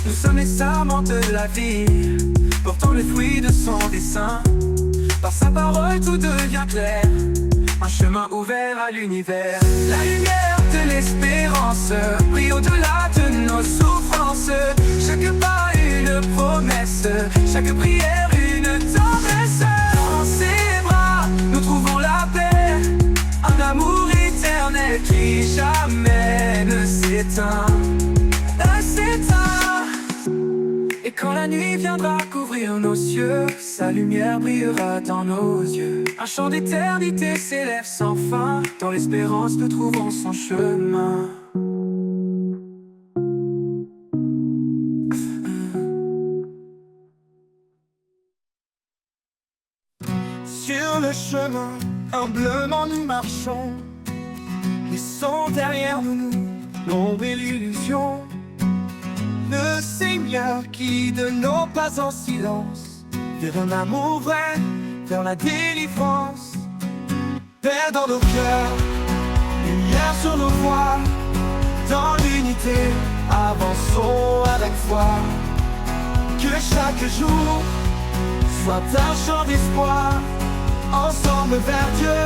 Nous sommes les sarments de la vie, portant les fruits de son dessein. Par sa parole tout devient clair, un chemin ouvert à l'univers. La lumière de l'espérance brille au-delà de nos souffrances. Chaque pas une promesse, chaque prière une tendresse. Dans ses bras, nous trouvons la paix, un amour éternel qui jamais ne s'éteint. Ne s'éteint. Et quand la nuit viendra couvrir nos cieux, sa lumière brillera dans nos yeux. Un chant d'éternité s'élève sans fin. Dans l'espérance nous trouvons son chemin. Sur le chemin, humblement nous marchons, laissons derrière nous l'ombre et l'illusion. Le Seigneur guide nos pas en silence, vers un amour vrai, vers la délivrance. Paix dans nos cœurs, lumière sur nos voies, dans l'unité, avançons avec foi. Que chaque jour soit un chant d'espoir, ensemble vers Dieu,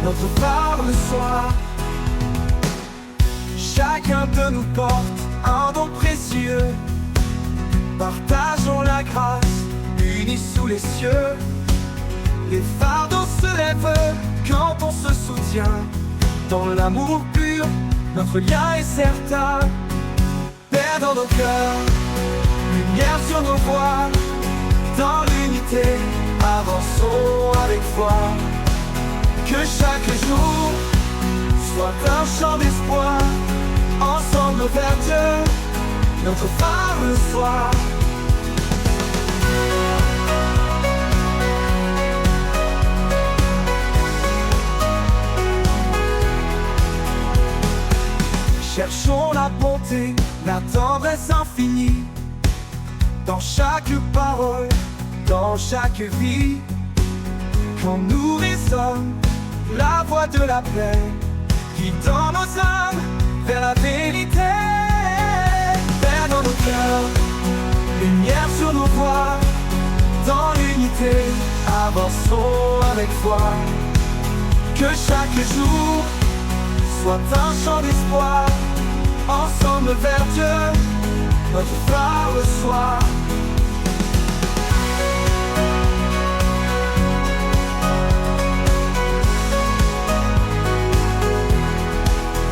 notre part le soir. Chacun de nous porte un don précieux, partageons la grâce, unis sous les cieux. Les fardeaux se lèvent quand on se soutient. Dans l'amour pur, notre lien est certain. Père dans nos cœurs, lumière sur nos voies. Dans l'unité, avançons avec foi. Que chaque jour soit un chant d'espoir. Ensemble vers Dieu, notre phare le soir. Cherchons la bonté, la tendresse infinie dans chaque parole, dans chaque vie. Quand nous résonne la voix de la paix, guidant nos âmes vers la vérité. Père dans nos cœurs, lumière sur nos voies. Dans l'unité, avançons avec foi. Que chaque jour soit un chant d'espoir. Ensemble vers Dieu, notre phare le soir.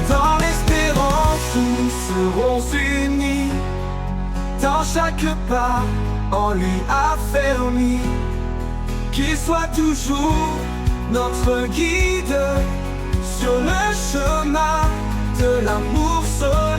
Dans l'espérance, nous serons unis. Dans chaque pas, en lui affermis. Qu'il soit toujours notre guide sur le chemin de l'amour seul.